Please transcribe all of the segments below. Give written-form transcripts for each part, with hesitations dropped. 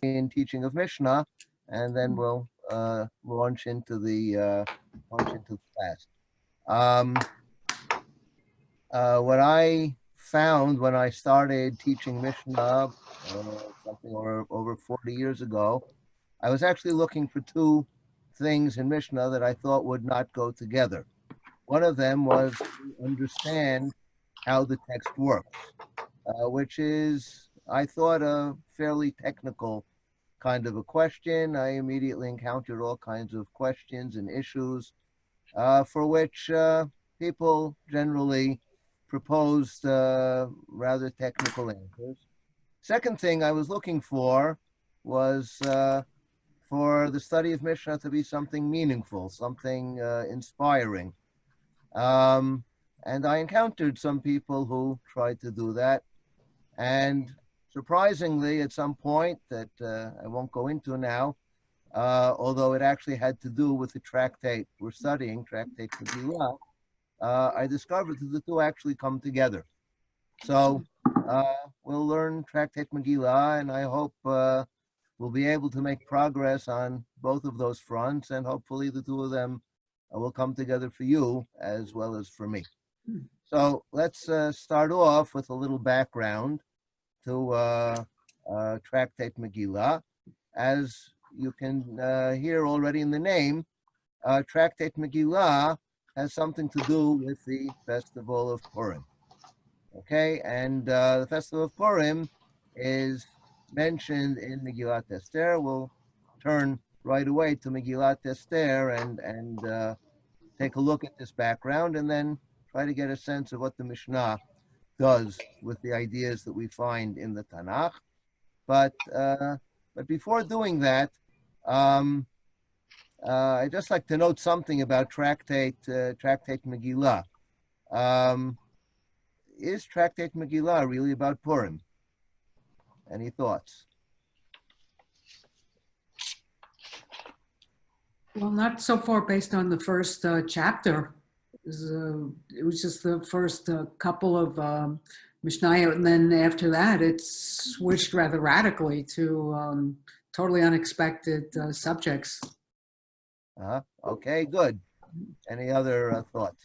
in teaching of Mishnah, and then we'll launch into the class. What I found when I started teaching Mishnah something over 40 years ago, I was actually looking for two things in Mishnah that I thought would not go together. One of them was to understand how the text works, which is, I thought, a fairly technical kind of a question. I immediately encountered all kinds of questions and issues for which people generally proposed rather technical answers. Second thing I was looking for was for the study of Mishnah to be something meaningful, something inspiring. And I encountered some people who tried to do that. And surprisingly, at some point that I won't go into now, although it actually had to do with the tractate we're studying, Tractate Megillah, I discovered that the two actually come together. So we'll learn Tractate Megillah, and I hope we'll be able to make progress on both of those fronts, and hopefully the two of them will come together for you as well as for me. So let's start off with a little background to Tractate Megillah. As you can hear already in the name, Tractate Megillah has something to do with the festival of Purim. Okay, and the festival of Purim is mentioned in Megillat Esther. We'll turn right away to Megillat Esther and take a look at this background, and then try to get a sense of what the Mishnah does with the ideas that we find in the Tanakh. But before doing that, I'd just like to note something about Tractate Megillah. Is Tractate Megillah really about Purim? Any thoughts? Well, not so far based on the first chapter. It was just the first couple of Mishnah, and then after that, it switched rather radically to totally unexpected subjects. Okay, good. Any other thoughts?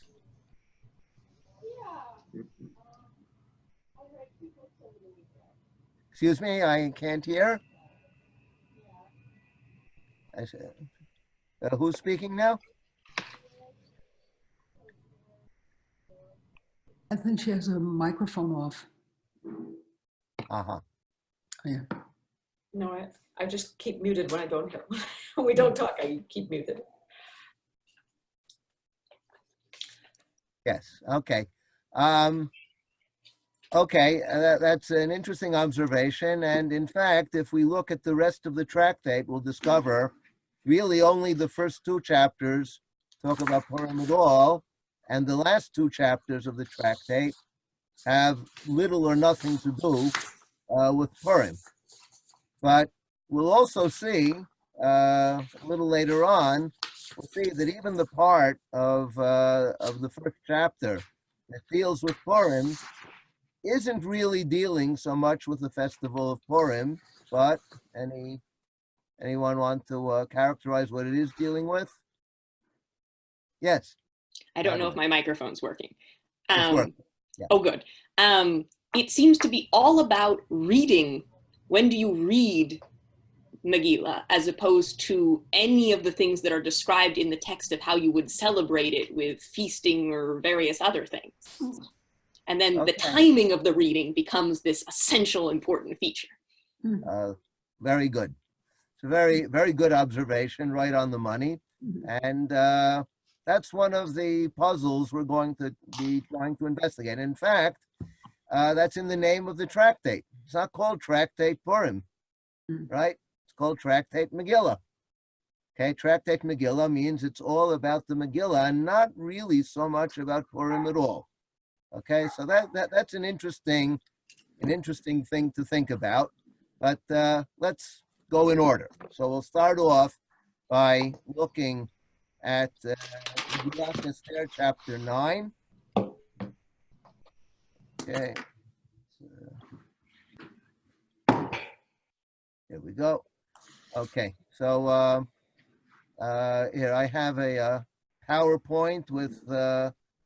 Excuse me, I can't hear. I said, who's speaking now? I think she has a microphone off. Uh-huh. Yeah. No, I just keep muted when I don't hear. When we don't talk, I keep muted. Yes, okay. Okay, that's an interesting observation. And in fact, if we look at the rest of the tractate, we'll discover really only the first two chapters talk about Purim at all, and the last two chapters of the tractate have little or nothing to do with Purim. But we'll also see a little later on, we'll see that even the part of the first chapter that deals with Purim isn't really dealing so much with the festival of Purim, but anyone want to characterize what it is dealing with? Yes. I don't know if my microphone's working. It's working. Yeah. Oh, good. It seems to be all about reading. When do you read Megillah, as opposed to any of the things that are described in the text of how you would celebrate it with feasting or various other things. And then the timing of the reading becomes this essential, important feature. Very good. It's a very, very good observation, right on the money. And that's one of the puzzles we're going to be trying to investigate. In fact, that's in the name of the tractate. It's not called Tractate Purim, right? It's called Tractate Megillah. Okay, Tractate Megillah means it's all about the Megillah and not really so much about Purim at all. Okay, so that's an interesting thing to think about. But let's go in order. So we'll start off by looking at Megillat Esther, chapter 9. Okay. Here we go. Okay, so here I have a PowerPoint with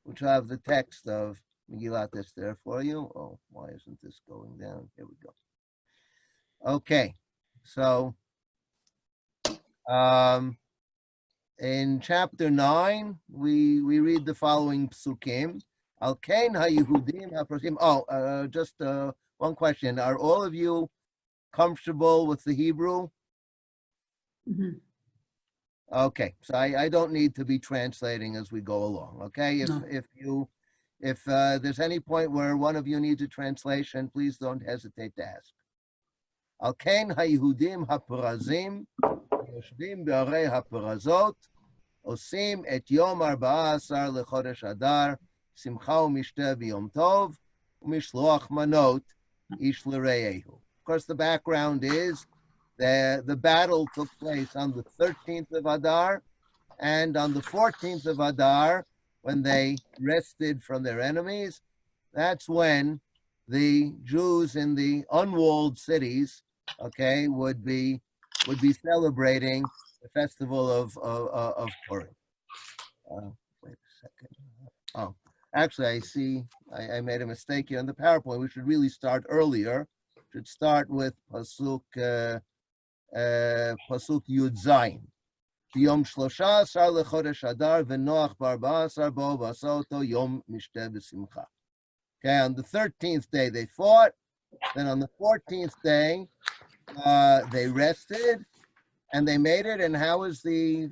which I have the text of Megillat Esther for you. Oh, why isn't this going down? Here we go. Okay, so in chapter 9, we read the following psukim. Al Kain HaYehudim HaProsim. Oh, just one question. Are all of you comfortable with the Hebrew? Mhm. Okay, so I don't need to be translating as we go along. Okay, No. if there's any point where one of you needs a translation, please don't hesitate to ask. Al Kain HaYehudim HaPerazim Yoshvim Be'arei HaPerazot Osim Et Yom 14 LeChodesh Adar Simcha u'Mishteh B'Yom Tov u'Mishloach Manot Ish L'Re'ehu. Of course, the background is the battle took place on the 13th of Adar, and on the 14th of Adar, when they rested from their enemies, that's when the Jews in the unwalled cities, okay, would be celebrating the festival of Purim. Wait a second. Oh, actually, I see I made a mistake here in the PowerPoint. We should really start earlier. Should start with pasuk Yud Zayin. Yom 13 lechodesh Adar v'Noach ב14 bo v'asa oto Yom Mishteh b'Simcha. Okay, on the 13th day they fought. Then on the 14th day they rested, and they made it. And how is the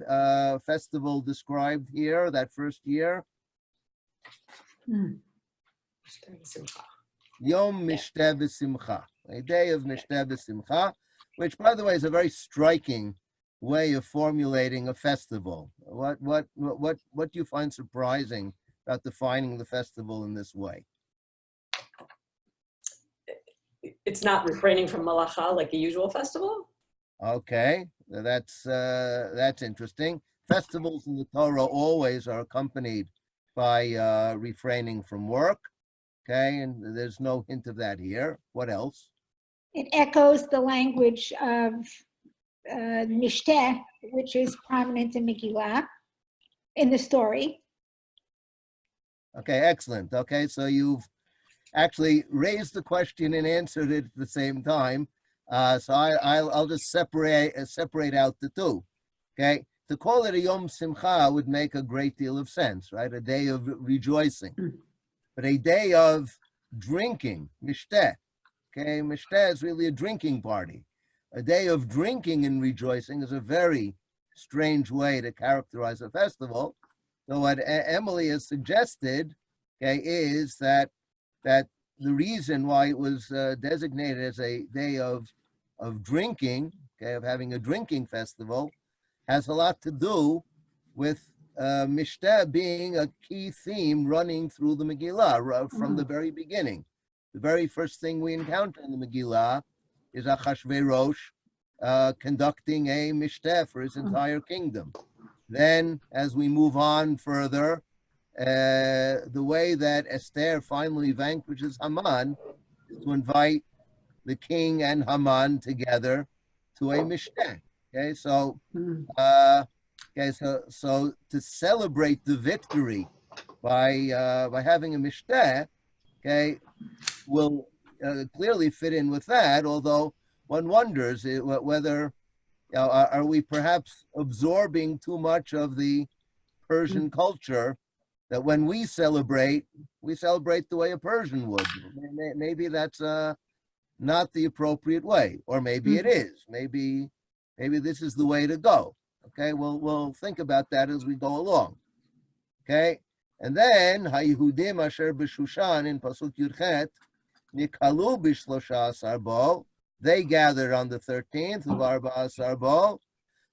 festival described here? That first year, Yom Mishteh b'Simcha, a day of Mishteh b'Simcha, which, by the way, is a very striking way of formulating a festival. What do you find surprising about defining the festival in this way? It's not refraining from malacha like a usual festival? Okay, that's interesting. Festivals in the Torah always are accompanied by refraining from work. Okay, and there's no hint of that here. What else? It echoes the language of Mishteh, which is prominent in Megillah, in the story. Okay, excellent. Okay, so you've actually raised the question and answered it at the same time. So I'll just separate out the two. Okay, to call it a Yom Simcha would make a great deal of sense, right? A day of rejoicing, but a day of drinking, Mishteh. Okay, Mishteh is really a drinking party. A day of drinking and rejoicing is a very strange way to characterize a festival. So what Emily has suggested, okay, is that the reason why it was designated as a day of drinking, okay, of having a drinking festival, has a lot to do with Mishteh being a key theme running through the Megillah from the very beginning. The very first thing we encounter in the Megillah is Achashverosh conducting a Mishteh for his entire kingdom. Then, as we move on further, the way that Esther finally vanquishes Haman is to invite the king and Haman together to a Mishteh. Okay, so so to celebrate the victory by having a Mishteh, okay, will clearly fit in with that. Although one wonders whether are we perhaps absorbing too much of the Persian culture, that when we celebrate the way a Persian would. Maybe that's not the appropriate way, or maybe it is. Maybe this is the way to go. Okay, we'll think about that as we go along. Okay, and then Hayehudim asher b'Shushan in pasuk Yudchet nikalu b'Shlosha bo. They gathered on the 13th of Arba bo.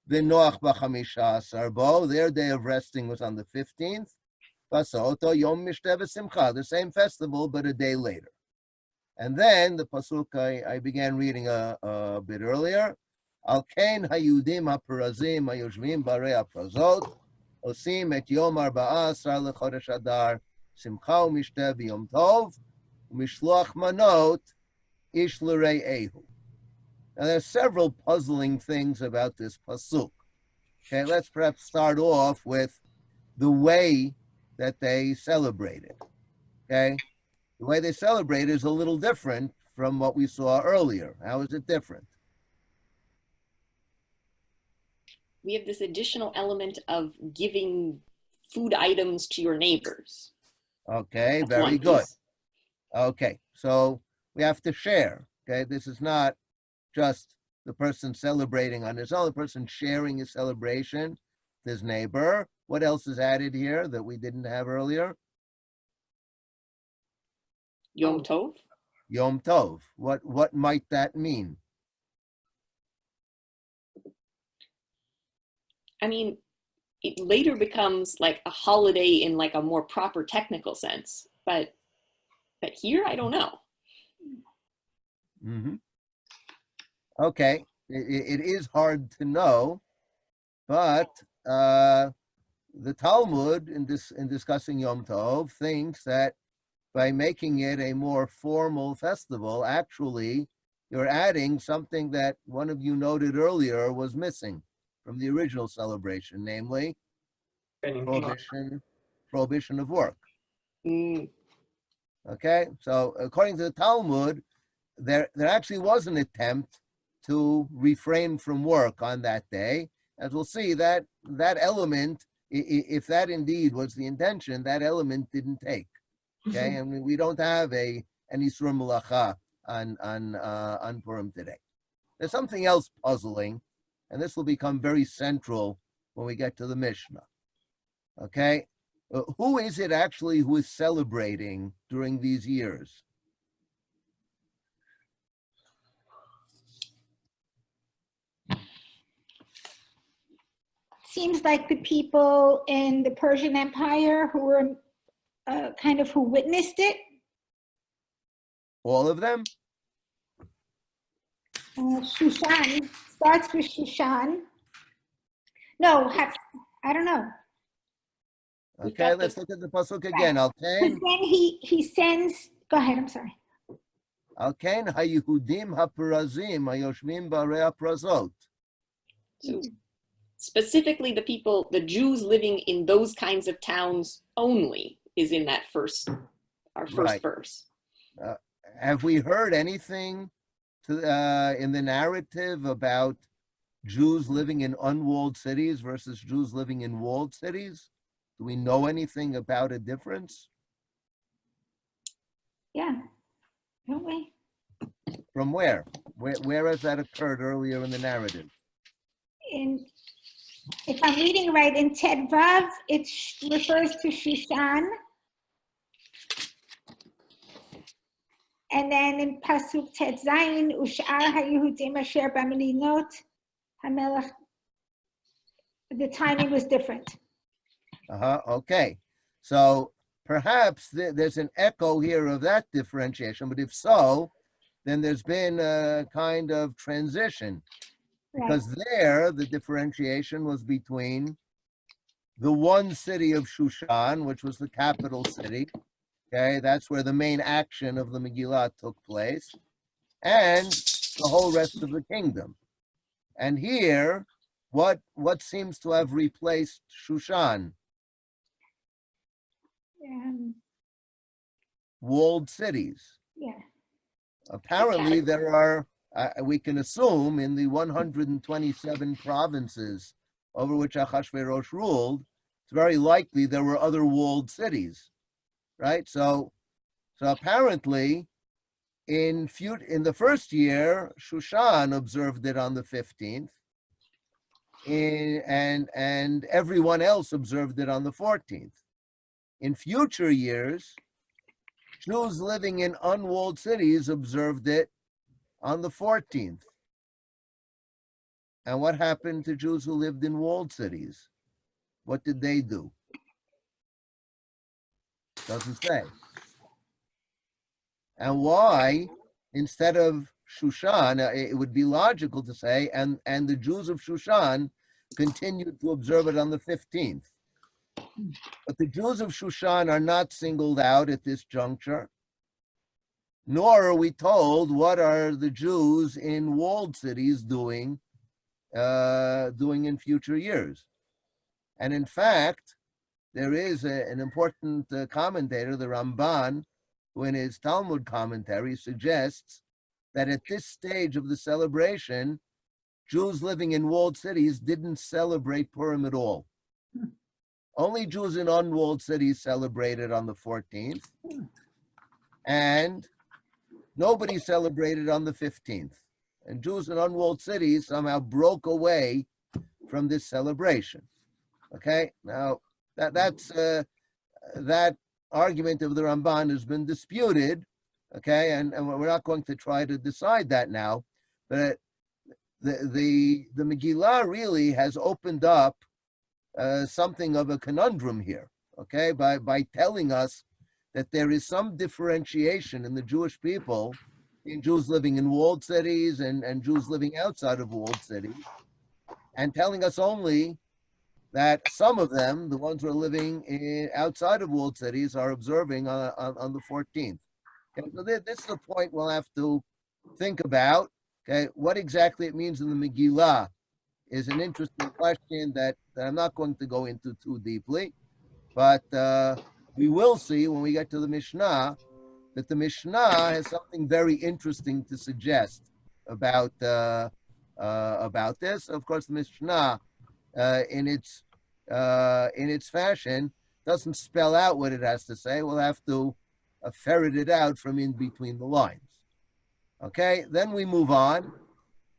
V'Noach b'Chamisha bo. Their day of resting was on the 15th. Vasoto Yom Mishteh b'Simcha, the same festival but a day later. And then the pasuk I began reading a bit earlier. Al Kain Hayudim HaPerazim HaYoshvim Barei HaPrazot Osim Et Yom 14 LeChodesh Adar Simcha u'Mishteh B'Yom Tov u'Mishloach Manot Ish L'Re'ehu. Now, there's several puzzling things about this pasuk. Okay, let's perhaps start off with the way that they celebrate it. Okay, the way they celebrate is a little different from what we saw earlier. How is it different? We have this additional element of giving food items to your neighbors. Okay, That's very one good. piece. Okay, so we have to share. Okay, this is not just the person celebrating on his own, the person sharing his celebration with his neighbor. What else is added here that we didn't have earlier? Yom Tov. Yom Tov. What might that mean? I mean, it later becomes like a holiday in like a more proper technical sense, but here I don't know. Mm-hmm. Okay, it is hard to know, but the Talmud in discussing Yom Tov thinks that by making it a more formal festival, actually you're adding something that one of you noted earlier was missing from the original celebration, namely prohibition of work. Mm. Okay, so according to the Talmud, there actually was an attempt to refrain from work on that day. As we'll see, that element, if that indeed was the intention, that element didn't take. Okay, and we don't have an Isur Melacha on Purim today. There's something else puzzling, and this will become very central when we get to the Mishnah. Okay, who is it actually who is celebrating during these years? Seems like the people in the Persian Empire who were who witnessed it. All of them? Shushan starts with Shushan. No, I don't know. Okay, let's look at the pasuk again. Because Alken, then he sends. Go ahead. I'm sorry. Alken haYehudim haPerazim haYoshvim b'arei haPrazot. So specifically the Jews living in those kinds of towns only is in that our first Right. verse. Have we heard anything in the narrative about Jews living in unwalled cities versus Jews living in walled cities? Do we know anything about a difference? Yeah. Don't we? From where? Where has that occurred earlier in the narrative? If I'm reading right, in Ted Vav, it refers to Shushan. And then in Pasuk Tet Zayin, Ush'ar HaYehudim Asher B'Melinot HaMelech, the timing was different. Okay. So perhaps there's an echo here of that differentiation, but if so, then there's been a kind of transition. Because there, the differentiation was between the one city of Shushan, which was the capital city. Okay, that's where the main action of the Megillah took place, and the whole rest of the kingdom. And here, what seems to have replaced Shushan? Walled cities. Yeah. Apparently, there are, we can assume, in the 127 provinces over which Achashverosh ruled, it's very likely there were other walled cities, right? So apparently, in the first year, Shushan observed it on the 15th, and everyone else observed it on the 14th. In future years, Jews living in unwalled cities observed it on the 14th. And what happened to Jews who lived in walled cities? What did they do? Doesn't say. And why, instead of Shushan, it would be logical to say, and the Jews of Shushan continued to observe it on the 15th. But the Jews of Shushan are not singled out at this juncture. nor are we told what are the Jews in walled cities doing in future years. And in fact, there is an important commentator, the Ramban, who in his Talmud commentary suggests that at this stage of the celebration, Jews living in walled cities didn't celebrate Purim at all. Only Jews in unwalled cities celebrated on the 14th, and nobody celebrated on the 15th. And Jews in unwalled cities somehow broke away from this celebration. Okay, now that argument of the Ramban has been disputed. Okay, and we're not going to try to decide that now, but the Megillah really has opened up something of a conundrum here. Okay, by telling us that there is some differentiation in the Jewish people, in Jews living in walled cities and Jews living outside of walled cities, and telling us only that some of them, the ones who are living outside of walled cities, are observing on the 14th. Okay, so this is a point we'll have to think about. Okay, what exactly it means in the Megillah is an interesting question that I'm not going to go into too deeply, but we will see when we get to the Mishnah that the Mishnah has something very interesting to suggest about this. Of course, the Mishnah, in its fashion, doesn't spell out what it has to say. We'll have to ferret it out from in between the lines. Okay, then we move on.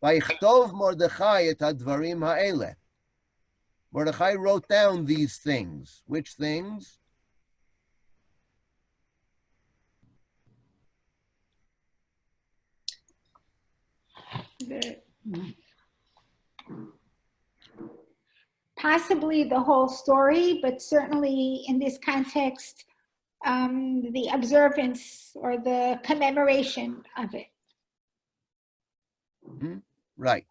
Vayichtov Mordechai et hadvarim ha'eleh. Mordechai wrote down these things. Which things? Possibly the whole story, but certainly in this context, the observance or the commemoration of it. Right.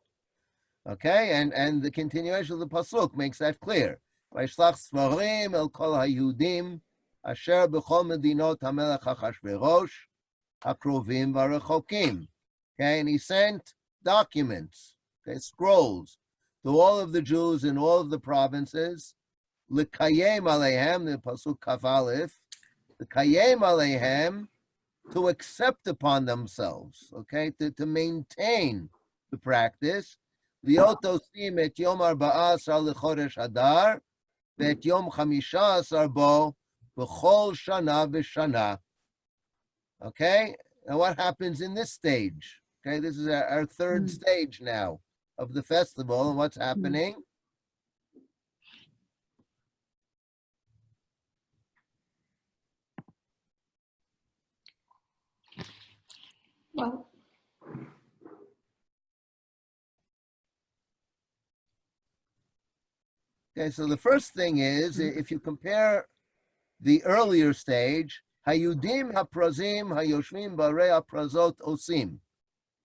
Okay, and the continuation of the pasuk makes that clear. Vaishlach svarim el kol hayudim asher b'chol medinot hamelech Achashverosh hakrovim v'rechokim. Okay, and he sent documents, okay, scrolls, to all of the Jews in all of the provinces. L'kayem aleihem, the pasuk kaf aleph, l'kayem aleihem, to accept upon themselves, okay, to maintain the practice. Liot osim et yom arba'a asar lechodesh Adar, ve'et yom chamisha asar bo, b'chol shana v'shana. Okay, now what happens in this stage? Okay, this is our third stage now of the festival, and what's happening? Well, Okay, so the first thing is, if you compare the earlier stage, hayudim haprazim hayoshvim barei haprazot osim.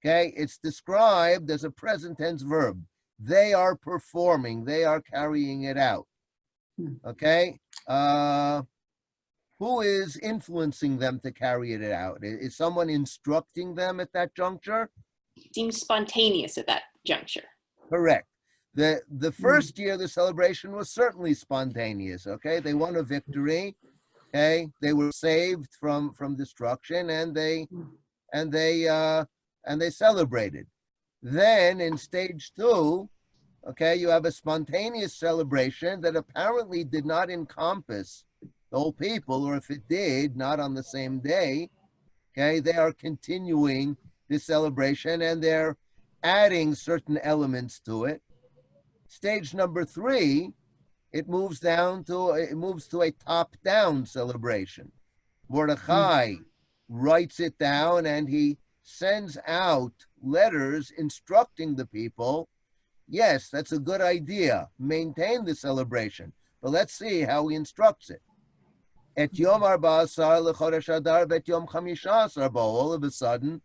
Okay, it's described as a present tense verb. They are performing, they are carrying it out. Okay, who is influencing them to carry it out? Is someone instructing them at that juncture? Seems spontaneous at that juncture. Correct. The first year the celebration was certainly spontaneous. Okay, they won a victory. Okay, they were saved from destruction, and they celebrated. Then in stage 2, okay, you have a spontaneous celebration that apparently did not encompass the whole people, or if it did, not on the same day. Okay, they are continuing this celebration and they're adding certain elements to it. Stage number 3, it moves to a top-down celebration. Mordechai writes it down and he sends out letters instructing the people, yes, that's a good idea, maintain the celebration, but let's see how he instructs it. Et yom arba'asar lechodesh Adar vet yom chamisha asar bo. All of a sudden,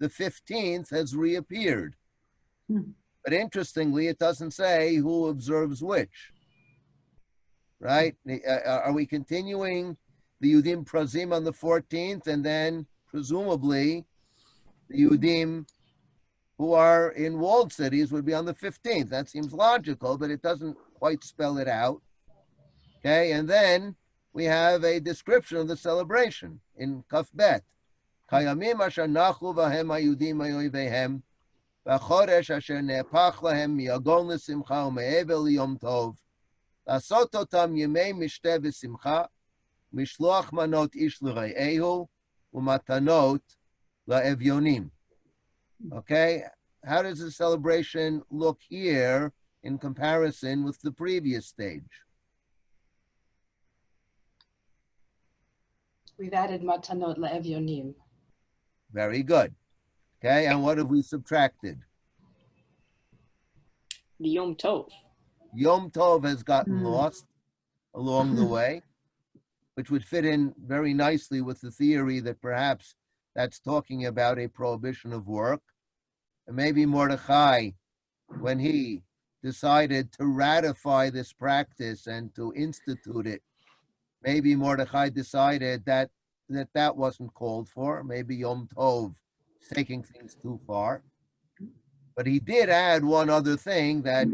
the 15th has reappeared. But interestingly, it doesn't say who observes which. Right? Are we continuing the Yudim Prazim on the 14th and then presumably the Yudim who are in walled cities would be on the 15th. That seems logical, but it doesn't quite spell it out. Okay, and then we have a description of the celebration in Kaf Bet. Kayamim asher nachu vahem hayudim ayoivehem v'chodesh asher ne'epach lahem miyagon l'simcha u'me'evel liyom tov לעשות אותם ימי משתה ושמחה, משלוח מנות איש לרעהו, ומתנות לאביונים. Okay, how does the celebration look here in comparison with the previous stage? We've added matanot la'evyonim. Very good. Okay, and what have we subtracted? The Yom Tov. Yom Tov has gotten lost along the way, which would fit in very nicely with the theory that perhaps that's talking about a prohibition of work. And maybe Mordechai, when he decided to ratify this practice and to institute it, maybe Mordechai decided that that wasn't called for. Maybe Yom Tov is taking things too far. But he did add one other thing that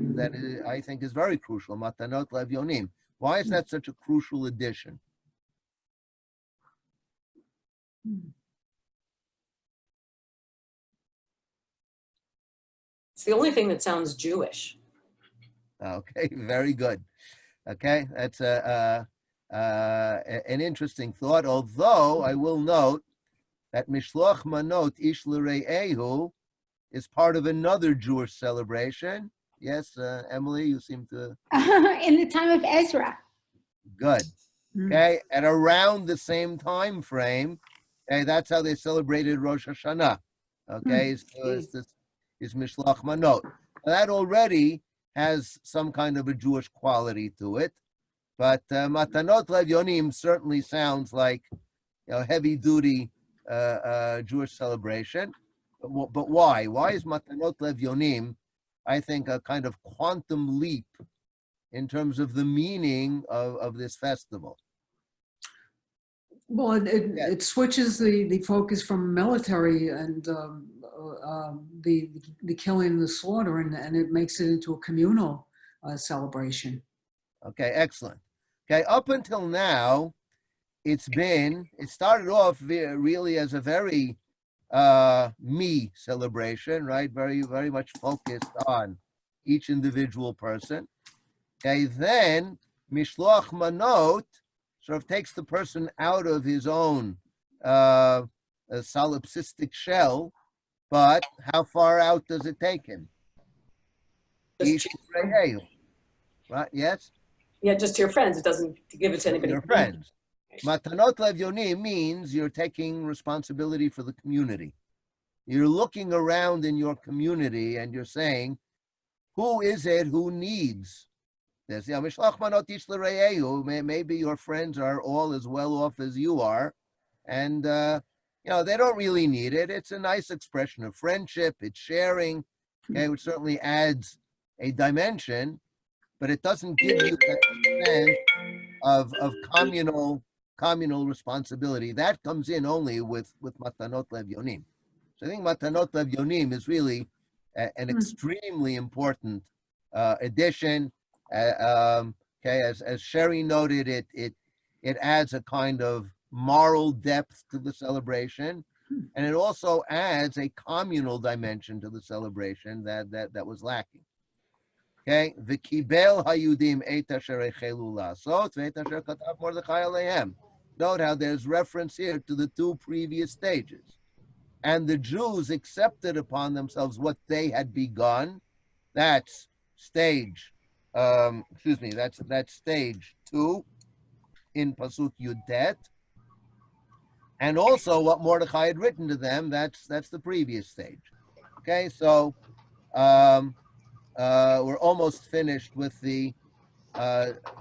I think is very crucial, matanot levyonim. Why is that such a crucial addition? It's the only thing that sounds Jewish. Okay, very good. Okay, that's an interesting thought, although I will note that Mishloach Manot Ish L'Re'ehu is part of another Jewish celebration. Yes, Emily, you seem to... In the time of Ezra. Good. Okay, at around the same time frame, okay, that's how they celebrated Rosh Hashanah. Okay, is Mishloach Manot. That already has some kind of a Jewish quality to it, but Matanot Levyonim certainly sounds like heavy-duty Jewish celebration. But why? Why is Matanot Levyonim, I think, a kind of quantum leap in terms of the meaning of this festival? Well, it switches the focus from military and the killing and the slaughter, and it makes it into a communal celebration. Okay, excellent. Okay, up until now, it started off really as a very me celebration, right? Very, very much focused on each individual person. Okay, then Mishloach Manot sort of takes the person out of his own solipsistic shell, but how far out does it take him? Right? Yes? Yeah, just to your friends. It doesn't give it to anybody. Your friends. Matanot Levyonim means you're taking responsibility for the community. You're looking around in your community and you're saying, who is it who needs this? Maybe your friends are all as well off as you are, and they don't really need it. It's a nice expression of friendship. It's sharing, okay, which certainly adds a dimension, but it doesn't give you that sense of communal responsibility. That comes in only with Matanot Levyonim. So I think Matanot Levyonim is really an extremely important addition. Okay, as Sherry noted, it adds a kind of moral depth to the celebration, and it also adds a communal dimension to the celebration that was lacking. Okay, v'kibel hayudim et asher echelu la'asot ve'et asher katav Mordechai aleihem. Note how there's reference here to the two previous stages. And the Jews accepted upon themselves what they had begun. That's stage, that's stage 2 in Pasuk Yud-Tet. And also what Mordechai had written to them, that's the previous stage. Okay, so we're almost finished with the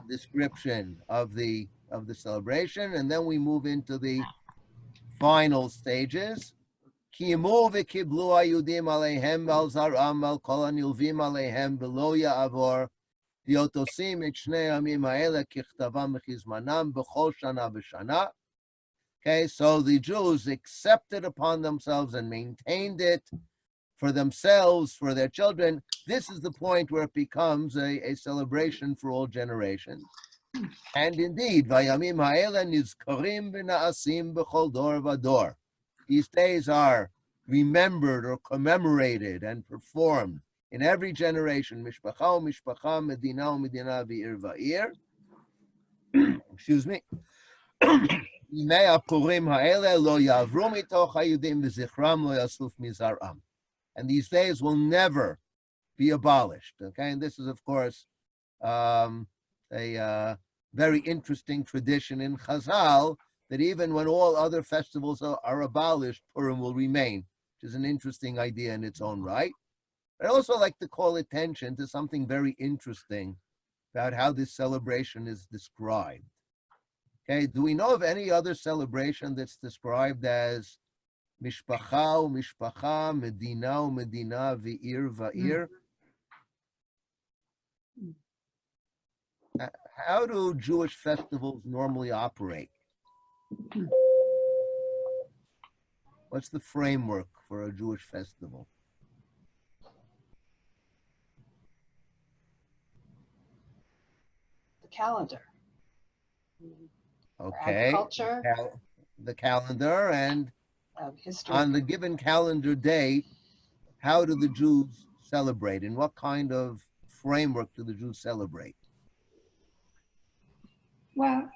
description of the celebration, and then we move into the final stages. Kimu v'kiblu hayudim aleihem val zaram val kol hanilvim aleihem v'lo ya'avor v'yotosim et shnei hamim ha'ele kichtavam v'chizmanam b'chol shana v'shana Okay, so the Jews accepted upon themselves and maintained it for themselves, for their children. This is the point where it becomes a celebration for all generations. And indeed, Vayamim ha'ela nizkarim v'na'asim b'chol dor v'dor. These days are remembered or commemorated and performed in every generation. Mishpacha u'mishpacha, medina u'medina, v'ir v'ir. Excuse me. Yimei ha'purim ha'ele lo yavru mitoch ha'yudim v'zichram lo yasuf mizaram. And these days will never be abolished. Okay, and this is, of course, a very interesting tradition in Chazal, that even when all other festivals are abolished, Purim will remain, which is an interesting idea in its own right. But I also like to call attention to something very interesting about how this celebration is described. Okay, do we know of any other celebration that's described as Mishpacha u'mishpacha, medina u'medina, v'ir v'ir? How do Jewish festivals normally operate? What's the framework for a Jewish festival? The calendar. Okay. Agriculture. The calendar, and History. on the given calendar date, how do the Jews celebrate? In what kind of framework do the Jews celebrate? Well,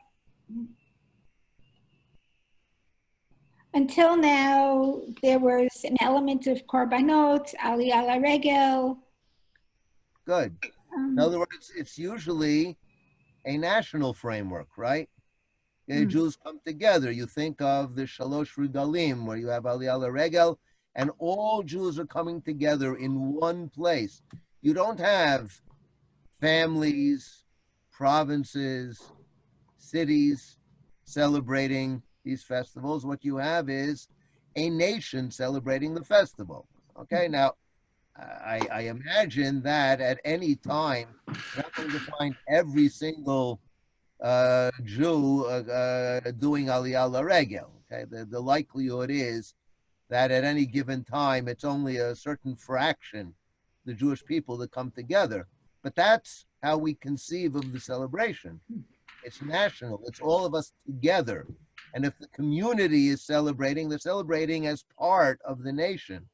until now, there was an element of korbanot, aliyah laregel. Good. In other words, it's usually a national framework, right? Jews come together. You think of the Shalosh Regalim, where you have Aliyah Laregel, and all Jews are coming together in one place. You don't have families, provinces, cities celebrating these festivals. What you have is a nation celebrating the festival. Okay, now I imagine that at any time, you're not going to find every single Jew doing Aliyah Laregel. Okay, the likelihood is that at any given time, it's only a certain fraction, the Jewish people, that come together. But that's how we conceive of the celebration. It's national. It's all of us together. And if the community is celebrating, they're celebrating as part of the nation.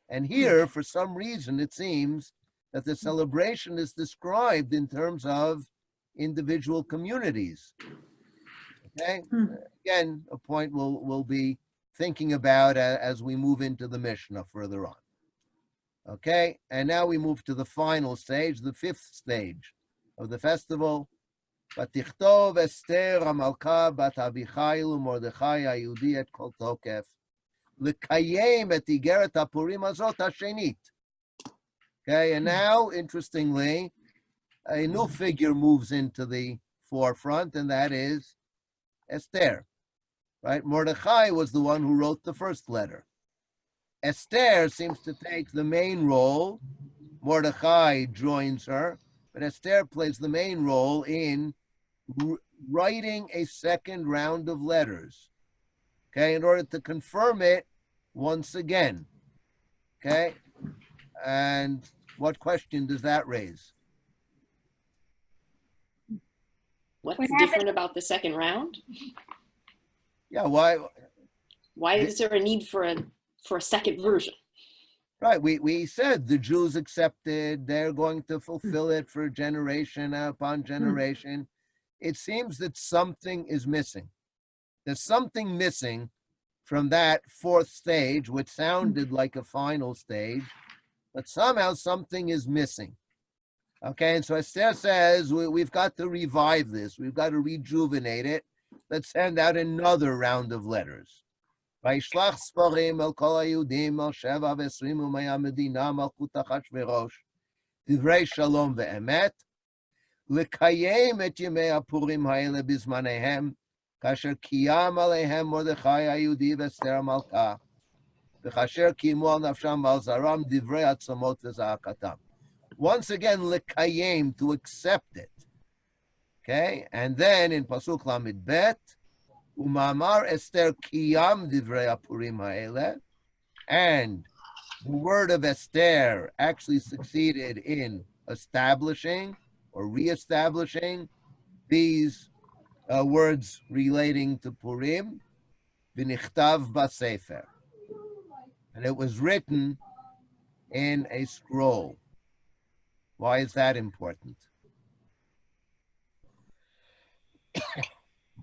And here, for some reason, it seems that the celebration is described in terms of individual communities. Okay? Again, a point we'll be thinking about as we move into the Mishnah further on. Okay? And now we move to the final stage, the fifth stage of the festival. ותכתוב אסתר המלכה בת אביחיל ומרדכי היהודי את כל תוקף לקיים את איגרת הפורים הזאת השנית. Okay, and now, interestingly, a new figure moves into the forefront, and that is Esther. Right? Mordechai was the one who wrote the first letter. Esther seems to take the main role. Mordechai joins her, but Esther plays the main role in writing a second round of letters, okay, in order to confirm it once again. Okay, and what question does that raise? What's different about the second round? Yeah, why is there a need for a second version? Right, we said the Jews accepted, they're going to fulfill it for generation upon generation. It seems that something is missing. There's something missing from that fourth stage, which sounded like a final stage, but somehow something is missing. Okay, and so Esther says, we've got to revive this. We've got to rejuvenate it. Let's send out another round of letters. וישלח ספרים אל כל היהודים אל 27 ומאה מדינה מלכות אחשוורוש דברי שלום ואמת לקיים את ימי הפורים האלה בזמניהם כאשר קיים עליהם מרדכי היהודי ואסתר המלכה וכאשר קיימו על נפשם ועל זרם דברי עצמות וזעקתם. Once again, לקיים, to accept it. Okay, and then in Pasuk Lamed Bet, Umamar Esther kiyam divrei Purim ha'ele, and the word of Esther actually succeeded in establishing or reestablishing these words relating to Purim, v'nichtav b'sefer, and it was written in a scroll. Why is that important?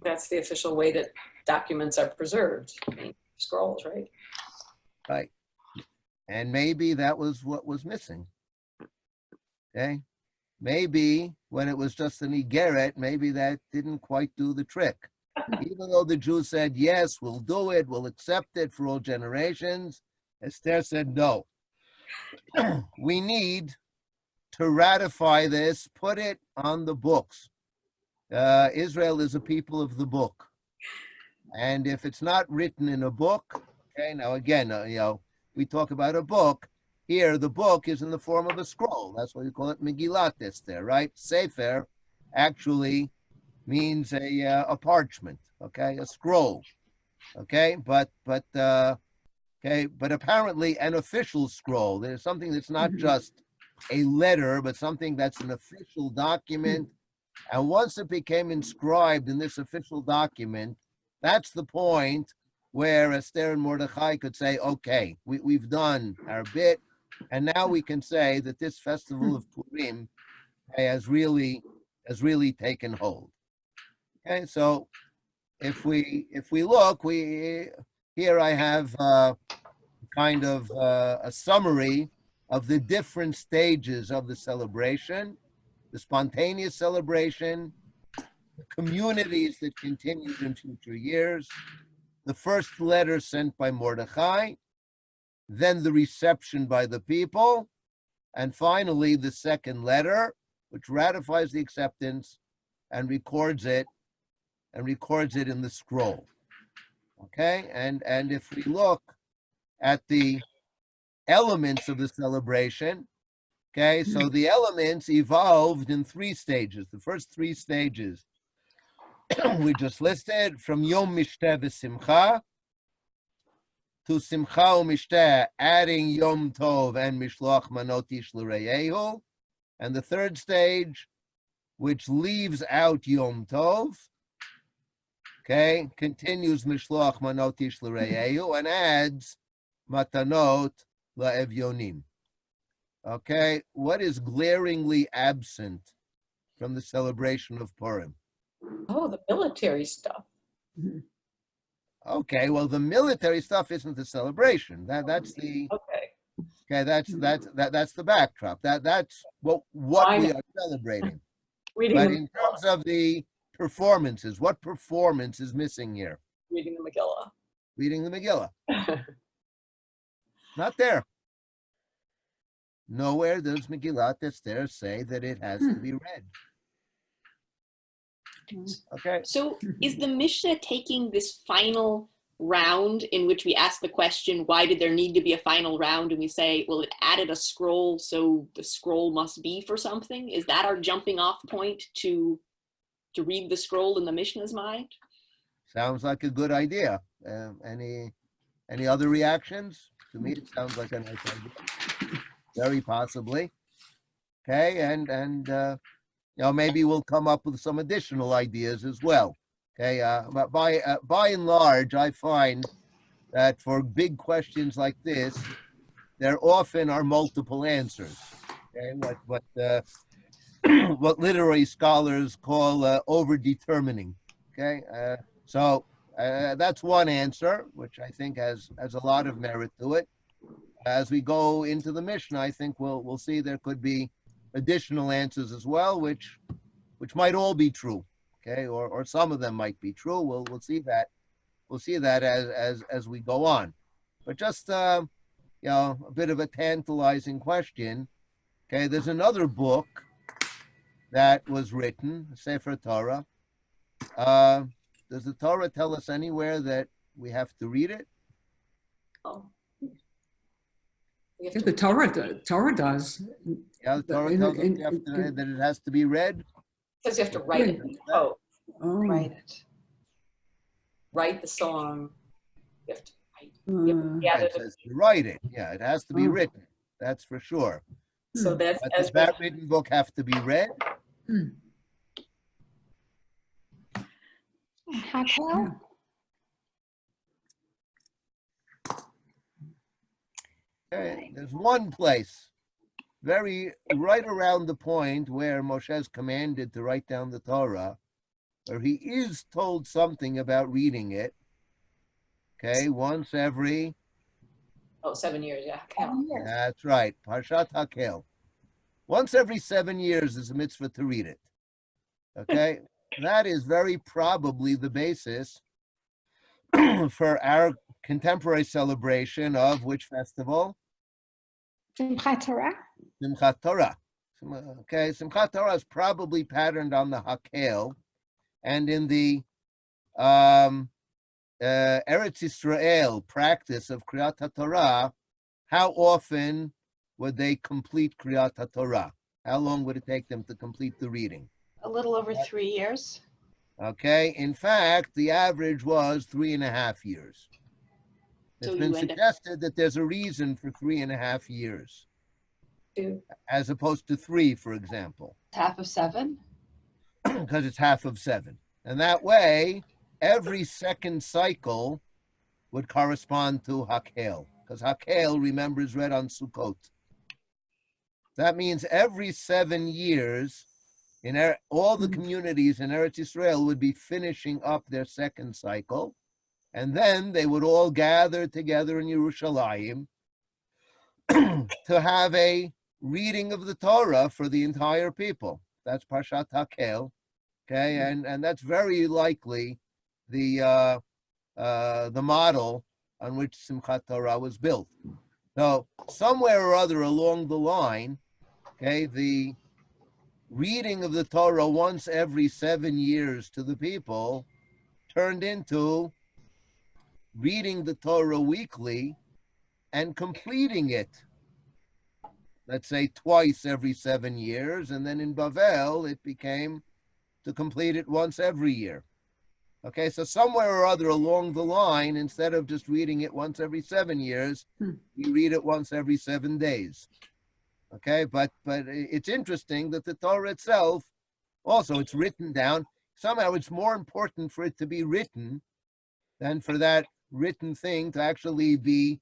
That's the official way that documents are preserved. I mean, scrolls, right? Right. And maybe that was what was missing. Okay. Maybe when it was just an igeret, maybe that didn't quite do the trick. Even though the Jews said, yes, we'll do it, we'll accept it for all generations, Esther said, no. We need to ratify this, put it on the books. Israel is a people of the book. And if it's not written in a book, okay, now again, we talk about a book. Here, the book is in the form of a scroll. That's why we call it Megillat Esther, right? Sefer actually means a parchment, okay, a scroll, okay, but apparently an official scroll. There's something that's not just a letter, but something that's an official document. And once it became inscribed in this official document, that's the point where Esther and Mordechai could say, okay, we've done our bit, and now we can say that this festival of Purim has really taken hold. Okay, so if we look, here I have kind of a summary of the different stages of the celebration, the spontaneous celebration, the communities that continued in future years, the first letter sent by Mordechai, then the reception by the people, and finally the second letter, which ratifies the acceptance and records it in the scroll. Okay, and if we look at the elements of the celebration, okay, so the elements evolved in 3 stages. The first 3 stages we just listed, from Yom Mishteh v'Simcha to Simcha u'Mishteh, adding Yom Tov and Mishloach Manot Ish L'Reyehu. And the third stage, which leaves out Yom Tov, okay, continues Mishloach Manot Ish L'Reyehu and adds Matanot La'evyonim. Okay, what is glaringly absent from the celebration of Purim? Oh, the military stuff. Okay, well, the military stuff isn't the celebration. That's the that's the backdrop. That's what we are celebrating. But in terms of the performances, what performance is missing here? Reading the Megillah. Reading the Megillah. Not there. Nowhere does Megillat Esther say that it has to be read. Okay. So is the Mishnah taking this final round in which we ask the question, why did there need to be a final round? And we say, well, it added a scroll, so the scroll must be for something. Is that our jumping off point to read the scroll in the Mishnah's mind? Sounds like a good idea. Any other reactions? To me, it sounds like a nice idea. Very possibly. Okay, and maybe we'll come up with some additional ideas as well. Okay, but by and large, I find that for big questions like this, there often are multiple answers. Okay, what literary scholars call over-determining. Okay, so that's one answer, which I think has a lot of merit to it. As we go into the Mishnah, I think we'll see there could be additional answers as well, which might all be true, okay, or some of them might be true. We'll see that. We'll see that as we go on. But just a bit of a tantalizing question. Okay, there's another book that was written, Sefer Torah. Does the Torah tell us anywhere that we have to read it? Oh. Yeah, the Torah does. Yeah, the Torah tells us that it has to be read. Says you have to write it. Oh, Oh, Write it. write the song. You have to write. Uh, Gather It the, says to write it. Yeah, it has to be Oh. written. That's for sure. so that's But as does that written book have to be read? Hakel? Okay, there's one place, right around the point where Moshe's commanded to write down the Torah, where he is told something about reading it. Okay, once every, 7 years, yeah. Count. that's right, Parshat Hakel. Once every 7 years is a mitzvah to read it. Okay, that is very probably the basis for our contemporary celebration of which festival? Simchat Torah? Simchat Torah. Okay, Simchat Torah is probably patterned on the Hakel, and in the Eretz Yisrael practice of Kriyat HaTorah, how often would they complete Kriyat HaTorah? How long would it take them to complete the reading? A little over 3 years. Okay, in fact, the average was 3.5 years. It's So been you end up- suggested that there's a reason for 3.5 years, Two. as opposed to 3, for example, Half of 7. because it's half of 7. And that way, every second cycle would correspond to Hakel, because Hakel, remember, is read on Sukkot. That means every 7 years, all the communities in Eretz Yisrael would be finishing up their second cycle, and then they would all gather together in Yerushalayim to have a reading of the Torah for the entire people. That's Parshat Hakel, okay, and that's very likely the model on which Simchat Torah was built. So somewhere or other along the line, okay, the reading of the Torah once every 7 years to the people turned into reading the Torah weekly and completing it, let's say twice every 7 years, and then in Bavel it became to complete it once every year. Okay, so somewhere or other along the line, instead of just reading it once every 7 years, we read it once every 7 days. Okay, but it's interesting that the Torah itself, also it's written down. Somehow it's more important for it to be written than for that written thing to actually be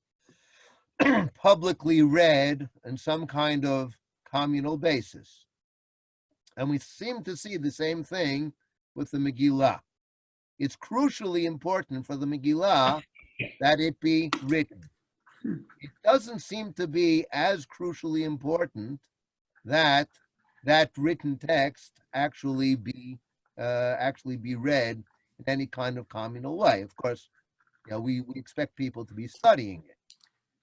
publicly read in some kind of communal basis. And we seem to see the same thing with the Megillah. It's crucially important for the Megillah that it be written. It doesn't seem to be as crucially important that that written text actually be read in any kind of communal way. Of course, we expect people to be studying it,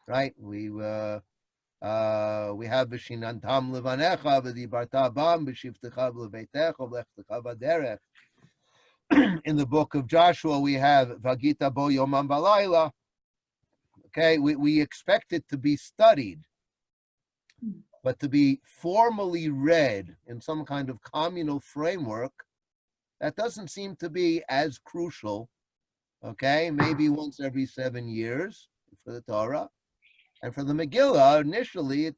right? We have v'shinantam levanecha v'dibarta bam b'shivtecha v'leveitecha v'lechtecha v'derech. In the book of Joshua, we have vagita bo yomam balayla. Okay, we expect it to be studied, but to be formally read in some kind of communal framework, that doesn't seem to be as crucial. Okay, maybe once every 7 years for the Torah. And for the Megillah, initially,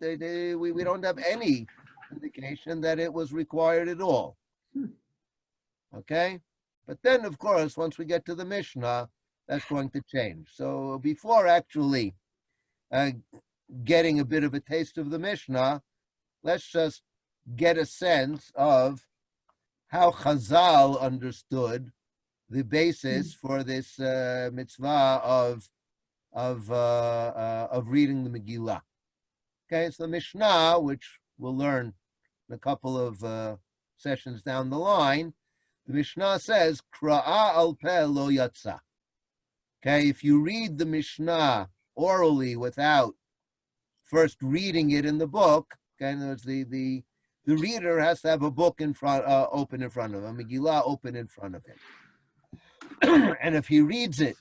we don't have any indication that it was required at all. Okay, but then, of course, once we get to the Mishnah, that's going to change. So before actually getting a bit of a taste of the Mishnah, let's just get a sense of how Chazal understood the basis for this mitzvah of reading the Megillah. Okay, it's the Mishnah, which we'll learn in a couple of sessions down the line. The Mishnah says, "Kra'a al peh lo yatsa." Okay, if you read the Mishnah orally without first reading it in the book, okay, the reader has to have a book open in front of him, a Megillah open in front of him. And if he reads it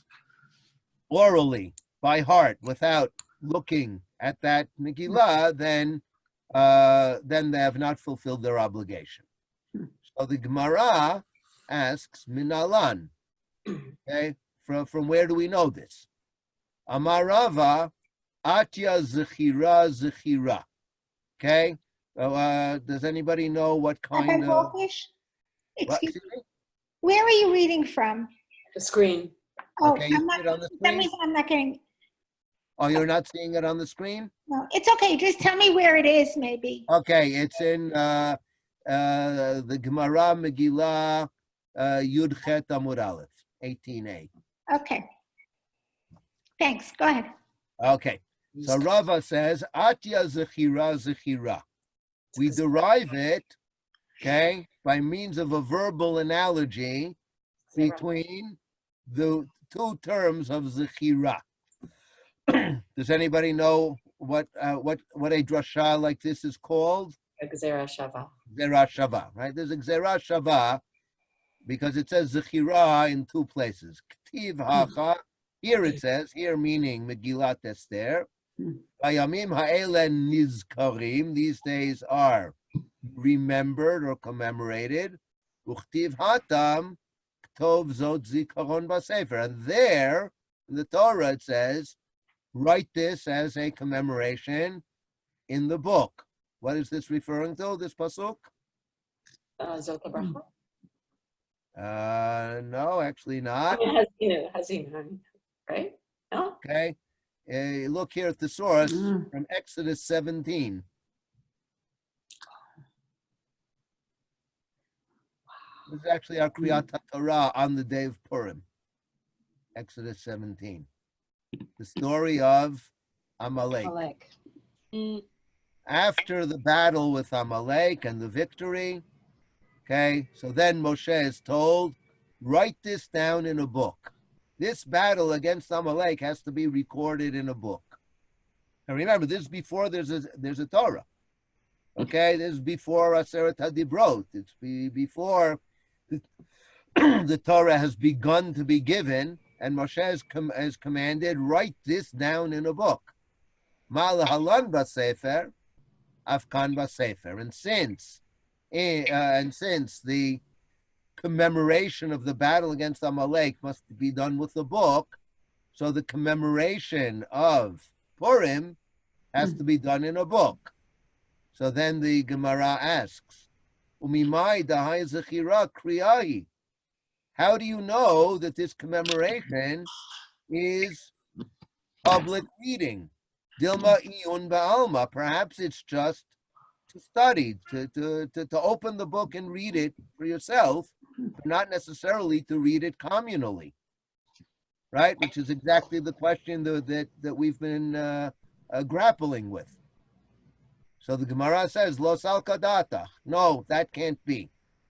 orally by heart without looking at that Megillah, then they have not fulfilled their obligation. So the Gemara asks, Minalan, okay, From where do we know this? Amarava, atya zechira zechira. Okay. Does anybody know what kind Rabbi of? Walfish? What, Excuse excuse me? Where are you reading from? The screen. Oh, Okay, you I'm see not, it on the for some screen? reason I'm not getting, Oh, you're not seeing it on the screen? no, it's okay. Just tell me where it is, maybe. Okay, it's in the Gemara Megillah Yud Chet Amud Aleph, 18a. Okay. Thanks. Go ahead. Okay, so Rava says, Atya Zechira Zechira. We derive it, okay, by means of a verbal analogy between the two terms of Zechira. Does anybody know what a drasha like this is called? Gzera Shava. Gzera Shava, right? There's a Gzera Shava because it says Zechira in two places. Ktiv Hacha, here it says, here meaning Megillat Esther. Hayamim ha'ele nizkarim, these days are remembered or commemorated. Uchtiv hatam, ktov zot zikaron b'sefer. And there, in the Torah, it says, write this as a commemoration in the book. What is this referring to, this pasuk? Zot HaBracha. No, actually not. Hazina, right? No? Okay. Look here at the source from Exodus 17. This is actually our Kriyat Torah on the day of Purim. Exodus 17. The story of Amalek. Amalek. After the battle with Amalek and the victory, okay, so then Moshe is told, write this down in a book. This battle against Amalek has to be recorded in a book. And remember, this is before there's a Torah. Okay, this is before Aseret HaDibrot. It's before the Torah has begun to be given, and Moshe has commanded, write this down in a book. Mal halan b'sefer, afkan b'sefer. And since the commemoration of the battle against Amalek must be done with the book, so the commemoration of Purim has to be done in a book. So then the Gemara asks, Umimai dahai zechira kriyahi. How do you know that this commemoration is public reading? Dilma iyun ba'alma. Perhaps it's just to study, to open the book and read it for yourself, but not necessarily to read it communally, right? Which is exactly the question that we've been grappling with. So the Gemara says, Lo sal kadata. No, that can't be.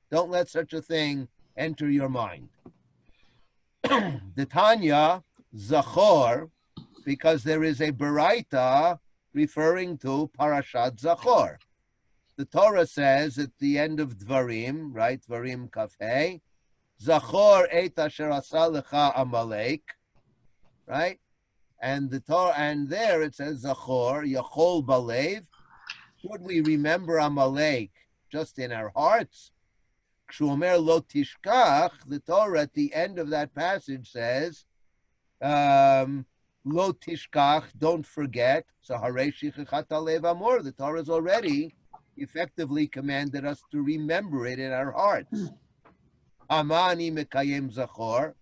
Don't let such a thing enter your mind. The Tanya, Zachor, because there is a Baraita referring to Parashat Zachor. The Torah says at the end of Dvarim, right, Dvarim Kafeh, Zachor et asher asa lecha Amalek, right? And the Torah, and there it says Zachor, Yachol Balev. Should we remember Amalek just in our hearts? Kshuomer lo tishkach, the Torah at the end of that passage says, lo tishkach, don't forget. So harei shichachat alev amor, the Torah has already effectively commanded us to remember it in our hearts. Amani mekayem zachor.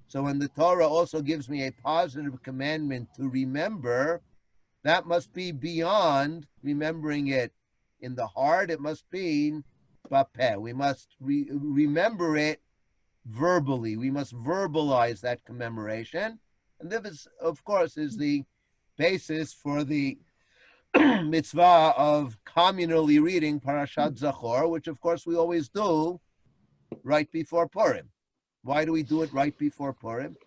So when the Torah also gives me a positive commandment to remember, that must be beyond remembering it in the heart. It must be bapeh. We must remember it verbally. We must verbalize that commemoration. And this, of course, is the basis for the mitzvah of communally reading Parashat Zachor, which, of course, we always do right before Purim. Why do we do it right before Purim?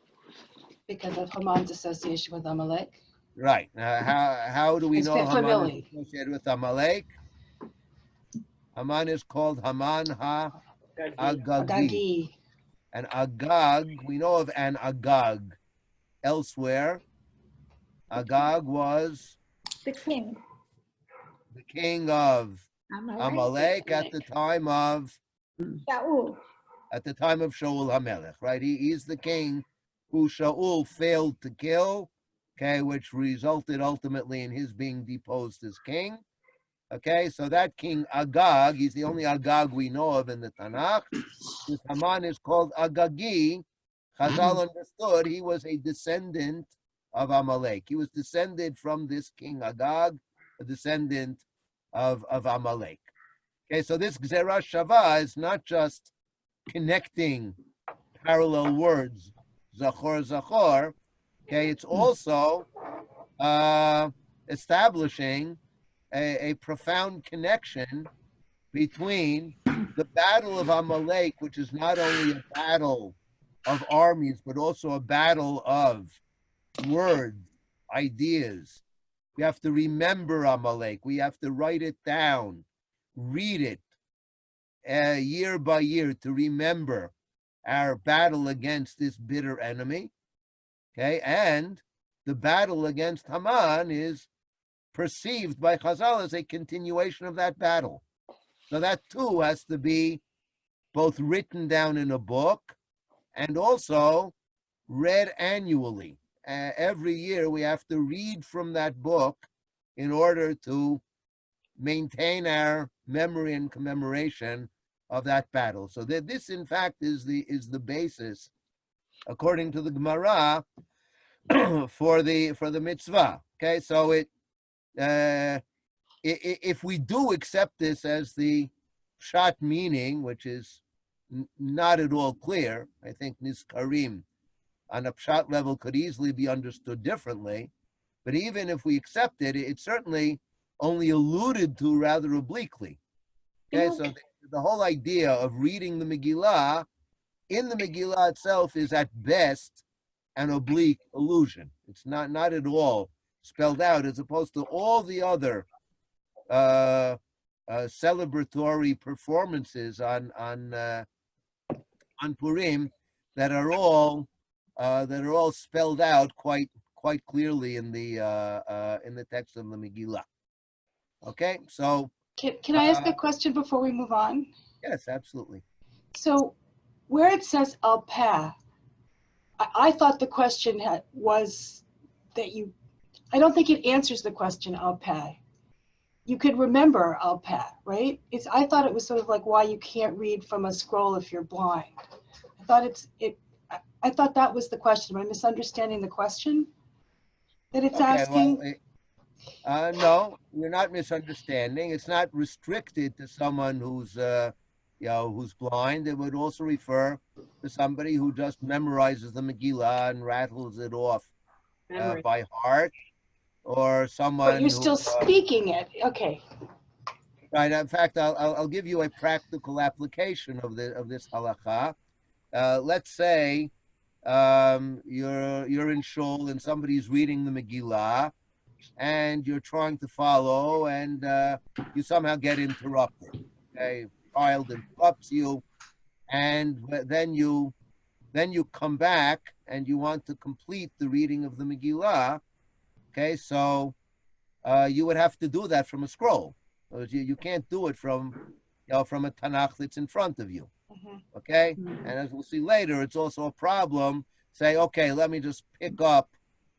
Because of Haman's association with Amalek. Right. How do we It's know Haman family. is associated with Amalek? Haman is called Haman ha-Agagi. Agagi. And Agag, we know of an Agag elsewhere. Agag was The king. the king of Amalek at the time of Shaul. Shaul HaMelech, right? He's the king who Shaul failed to kill, okay, which resulted ultimately in his being deposed as king. Okay, so that king Agag, he's the only Agag we know of in the Tanakh. This Haman is called Agagi. Chazal understood he was a descendant of Amalek. He was descended from this king Agag, a descendant of Amalek. Okay, so this Gzerah Shava is not just connecting parallel words, Zachor, Zachor. Okay, it's also establishing a profound connection between the battle of Amalek, which is not only a battle of armies, but also a battle of words, ideas. We have to remember Amalek. We have to write it down, read it year by year to remember our battle against this bitter enemy. Okay, and the battle against Haman is perceived by Chazal as a continuation of that battle. So that too has to be both written down in a book and also read annually. Every year we have to read from that book in order to maintain our memory and commemoration of that battle. So that this, in fact, is the basis, according to the Gemara, for the mitzvah. Okay, so if we do accept this as the pshat meaning, which is not at all clear, I think Nizkarim on a pshat level could easily be understood differently. But even if we accept it, it's certainly only alluded to rather obliquely. Okay, so the whole idea of reading the Megillah in the Megillah itself is at best an oblique allusion. It's not at all spelled out, as opposed to all the other celebratory performances on Purim that are all spelled out quite clearly in the text of the Megillah. Okay, so Can I ask a question before we move on? yes, absolutely. So where it says al peh, I thought the question was that I don't think it answers the question al peh. You could remember al peh, right? I thought it was sort of like why you can't read from a scroll if you're blind. I thought that was the question. Am I misunderstanding the question that it's asking? Well, no, you're not misunderstanding. It's not restricted to someone who's who's blind. It would also refer to somebody who just memorizes the Megillah and rattles it off by heart, or someone. But you're still speaking it. Okay. Right. In fact, I'll give you a practical application of this halakha. Let's say you're in shul and somebody's reading the Megillah, and you're trying to follow, and you somehow get interrupted. Okay, child interrupts you, and then you come back and you want to complete the reading of the Megillah. Okay, so you would have to do that from a scroll. You can't do it from a Tanakh that's in front of you. Okay, and as we'll see later, it's also a problem. Say, okay, let me just pick up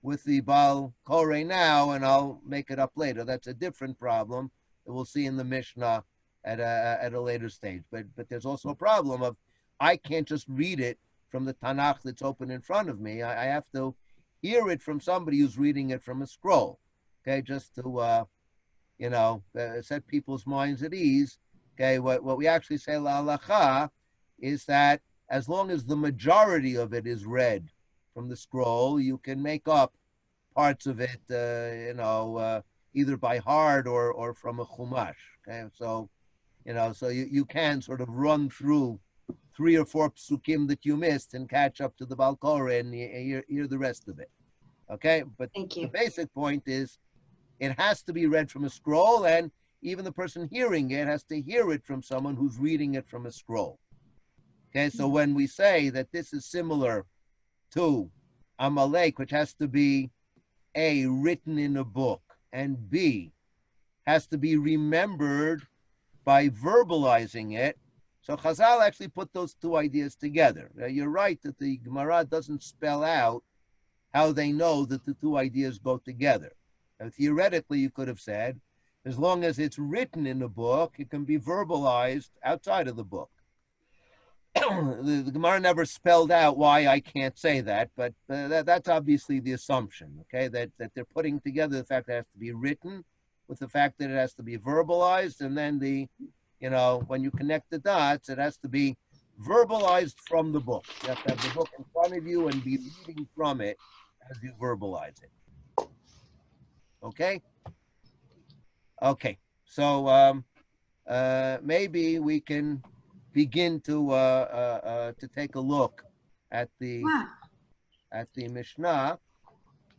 with the Baal Koreh now, and I'll make it up later. That's a different problem that we'll see in the Mishnah at a later stage. But there's also a problem of I can't just read it from the Tanakh that's open in front of me. I have to hear it from somebody who's reading it from a scroll. Okay, just to set people's minds at ease. Okay, what we actually say la'alacha is that as long as the majority of it is read from the scroll, you can make up parts of it, either by heart or from a chumash. Okay, so you can sort of run through 3 or 4 psukim that you missed and catch up to the Baal Koreh and hear the rest of it. Okay, but the basic point is it has to be read from a scroll, and even the person hearing it has to hear it from someone who's reading it from a scroll. Okay, so when we say that this is similar to Amalek, which has to be A, written in a book, and B, has to be remembered by verbalizing it, So Chazal actually put those two ideas together. You're right that the Gemara doesn't spell out how they know that the two ideas go together. And theoretically, you could have said, as long as it's written in the book, it can be verbalized outside of the book. The Gemara never spelled out why I can't say that, but that's obviously the assumption, okay, that they're putting together the fact that it has to be written with the fact that it has to be verbalized, and then when you connect the dots, it has to be verbalized from the book. You have to have the book in front of you and be reading from it as you verbalize it. Okay? Okay. So maybe we can begin to take a look at the Mishnah.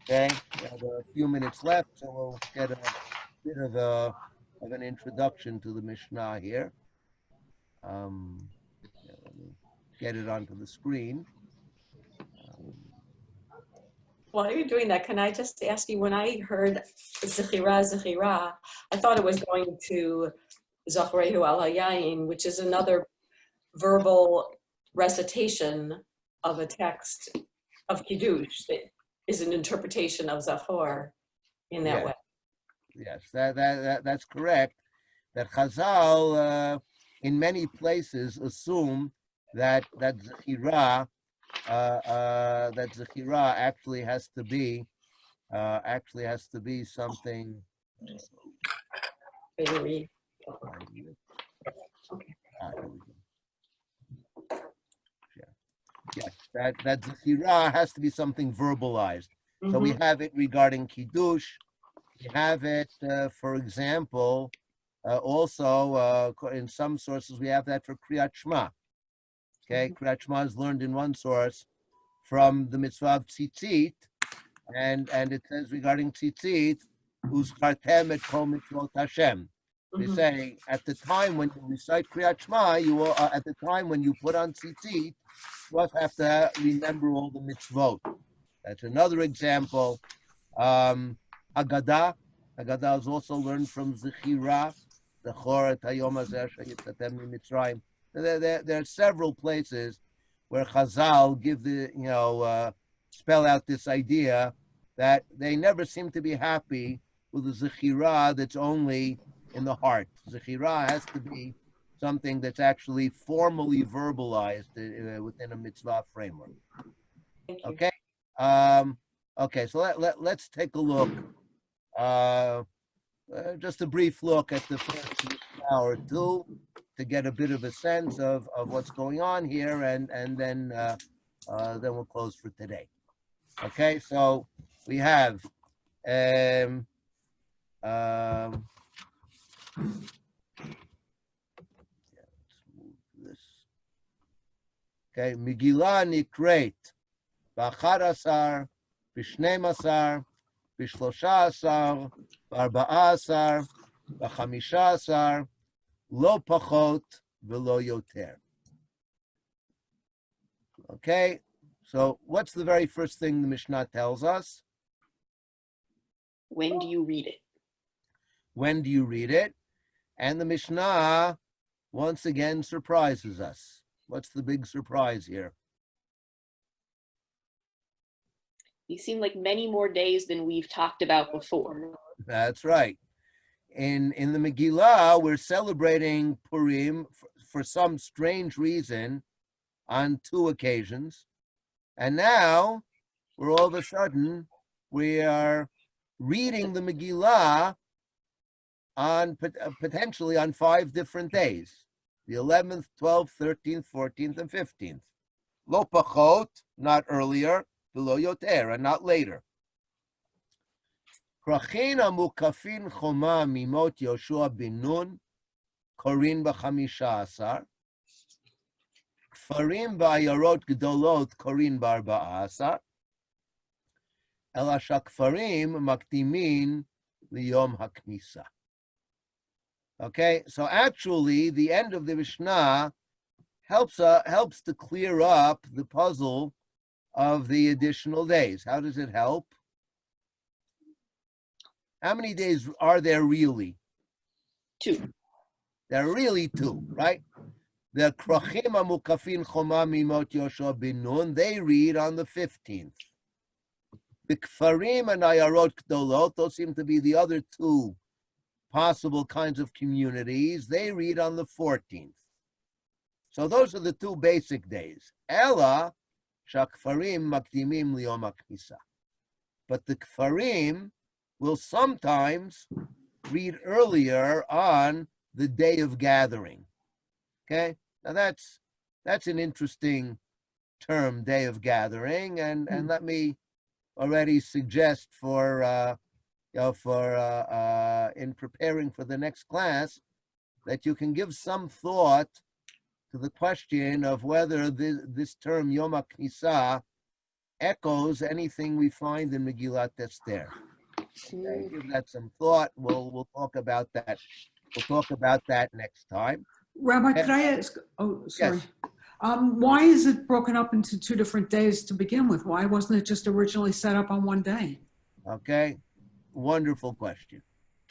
Okay, we have a few minutes left, so we'll get a bit of an introduction to the Mishnah here. Let me get it onto the screen. While you're doing that, can I just ask you, when I heard Zechira, I thought it was going to Zacharehu al Hayayin, which is another verbal recitation of a text of Kiddush that is an interpretation of Zachor in that way. Yes, that's correct. That Chazal, in many places, assume that Zechira actually has to be something. Maybe. Yes, that Zechira has to be something verbalized. Mm-hmm. So we have it regarding Kiddush. We have it, for example, also in some sources we have that for Kriyat Shema. Okay, Kriyat Shema is learned in one source from the mitzvah of tzitzit, and it says regarding tzitzit, uzkartem et kol mitzvot Hashem. They say at the time when you recite Kriyat Shema, you will, at the time when you put on tzitzit, you also have to remember all the mitzvot. That's another example. Haggadah is also learned from Zechira. There are several places where Chazal give spell out this idea that they never seem to be happy with the Zechira that's only in the heart. Zechira has to be something that's actually formally verbalized within a mitzvah framework. Okay. Okay, so let's take a look, just a brief look at the first hour or two to get a bit of a sense of what's going on here, and then we'll close for today. Okay, so we have let's move this. Okay, Megillah nikret ב-11, ב-12, ב-13, ב-14, ב-15, לא פחות ולא יותר. Okay, so what's the very first thing the Mishnah tells us? When do you read it? When do you read it? And the Mishnah once again surprises us. What's the big surprise here? These seem like many more days than we've talked about before. That's right. In the Megillah, we're celebrating Purim for some strange reason on 2 occasions. And now, we're all of a sudden, we are reading the Megillah on potentially on 5 different days. The 11th, 12th, 13th, 14th, and 15th. Lo pachot, not earlier. V'lo yoter, and not later. Krachin amukafin choma mimot Yoshua bin Nun, korin ב-15. Kfarim v'ayarot gdolot korin ב-14. Ela shakfarim makdimin liyom haknisa. Okay, so actually, the end of the Mishnah helps to clear up the puzzle of the additional days. How does it help? How many days are there really? 2. There are really 2, right? The Krachim Amukafin Choma Mimot Yoshua bin Nun, they read on the 15th. The Kfarim and Ayarot Kdolot, those seem to be the other two possible kinds of communities, they read on the 14th. So those are the two basic days. Ella Shakfarim Makdimim Liyom HaKnisa. But the Kfarim will sometimes read earlier on the day of gathering. Okay, now that's an interesting term, day of gathering, and let me already suggest for in preparing for the next class that you can give some thought to the question of whether this term Yom HaKnisa echoes anything we find in Megillat Esther. Okay, give that some thought. We'll talk about that. We'll talk about that next time. Rabbi, could I ask? Oh, sorry. Yes. Why is it broken up into two different days to begin with? Why wasn't it just originally set up on one day? Okay, wonderful question.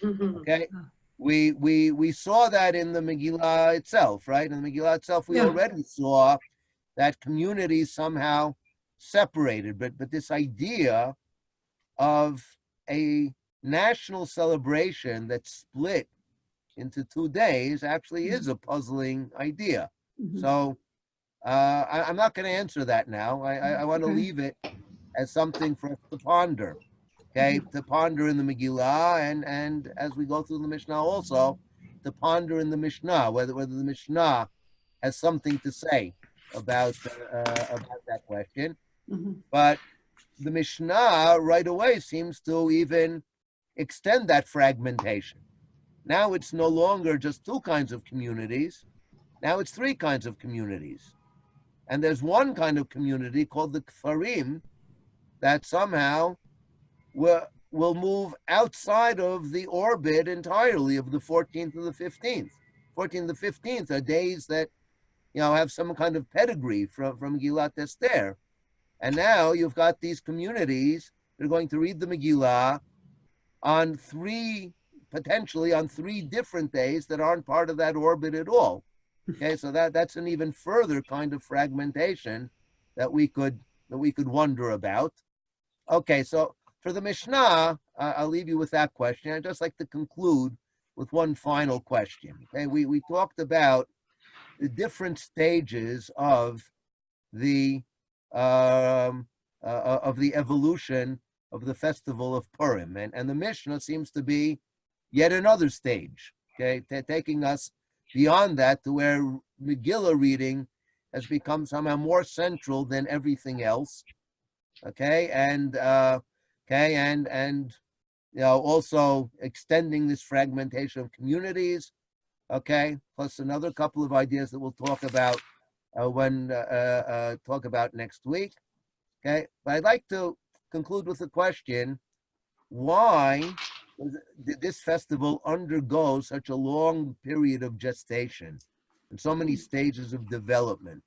Mhm. Okay, we saw that in the Megillah itself, right? In the Megillah itself, we Yeah. already saw that communities somehow separated, but this idea of a national celebration that's split into 2 days actually is a puzzling idea. Mhm. So I'm not going to answer that now. I want to Okay. leave it as something for us to ponder. Okay, to ponder in the Megillah, and as we go through the Mishnah also, to ponder in the Mishnah, whether the Mishnah has something to say about that question. Mhm. But the Mishnah right away seems to even extend that fragmentation. Now it's no longer just two kinds of communities. Now it's three kinds of communities. And there's one kind of community called the Kfarim that somehow will move outside of the orbit entirely of the 14th and the 15th. 14th and the 15th are days that, have some kind of pedigree from Megillat Esther. And now you've got these communities that are going to read the Megillah potentially on three different days that aren't part of that orbit at all. Okay, so that's an even further kind of fragmentation that we could wonder about. Okay, so for the Mishnah, I'll leave you with that question. I'd just like to conclude with one final question. Okay, we talked about the different stages of the evolution of the festival of Purim, and the Mishnah seems to be yet another stage. Okay, taking us beyond that to where Megillah reading has become somehow more central than everything else. Okay, and also extending this fragmentation of communities. Okay, plus another couple of ideas that we'll talk about talk about next week. Okay, but I'd like to conclude with a question: why did this festival undergo such a long period of gestation and so many stages of development?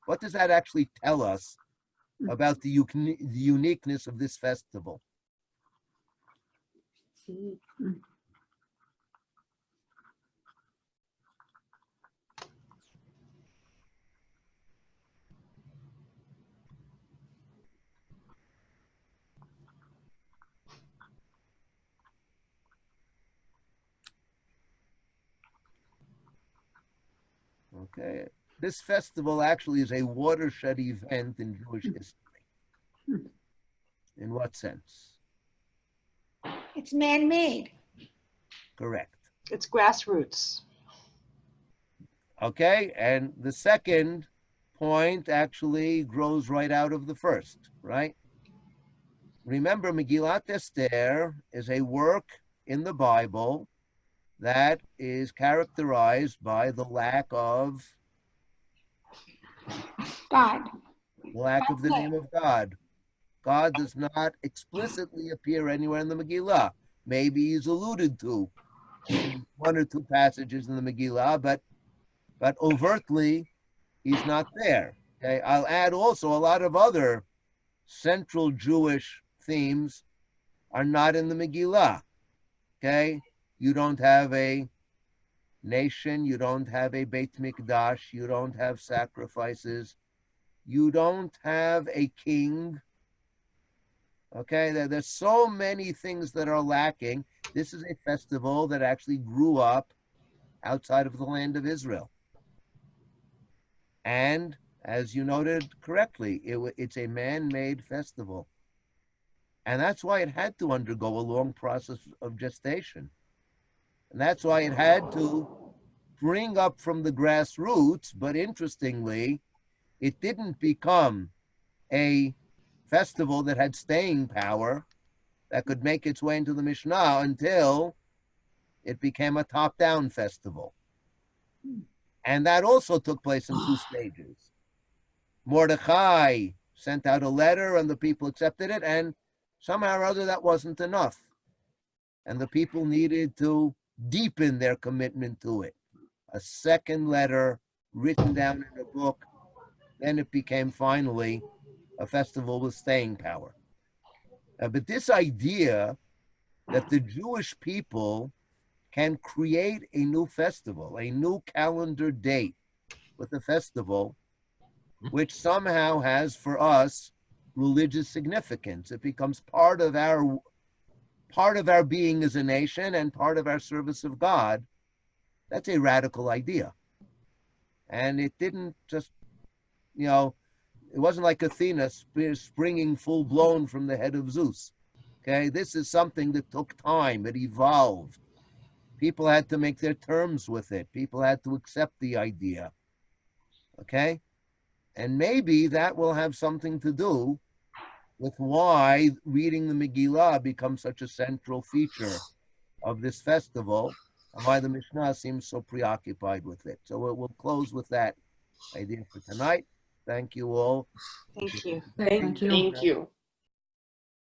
What does that actually tell us about the uniqueness of this festival? Okay, this festival actually is a watershed event in Jewish history. In what sense? It's man-made. Correct. It's grassroots. Okay, and the second point actually grows right out of the first, right? Remember, Megillat Esther is a work in the Bible that is characterized by the lack of God. the name of God. God does not explicitly appear anywhere in the Megillah. Maybe he's alluded to in one or two passages in the Megillah, but overtly, he's not there. Okay, I'll add also a lot of other central Jewish themes are not in the Megillah. Okay, you don't have a nation. You don't have a Beit Mikdash. You don't have sacrifices. You don't have a king. Okay, there's so many things that are lacking. This is a festival that actually grew up outside of the land of Israel. And as you noted correctly, it's a man-made festival. And that's why it had to undergo a long process of gestation. And that's why it had to spring up from the grassroots. But interestingly, it didn't become a festival that had staying power that could make its way into the Mishnah until it became a top-down festival. And that also took place in two stages. Mordechai sent out a letter and the people accepted it, and somehow or other that wasn't enough. And the people needed to deepen their commitment to it. A second letter written down in a book, then it became finally a festival with staying power. But this idea that the Jewish people can create a new festival, a new calendar date with a festival, which somehow has for us religious significance. It becomes part of our being as a nation and part of our service of God. That's a radical idea. And it didn't just, it wasn't like Athena springing full blown from the head of Zeus. Okay, this is something that took time. It evolved. People had to make their terms with it. People had to accept the idea. Okay? And maybe that will have something to do with why reading the Megillah becomes such a central feature of this festival and why the Mishnah seems so preoccupied with it. So we'll close with that idea for tonight. Thank you all. Thank you. Thank you. Thank you.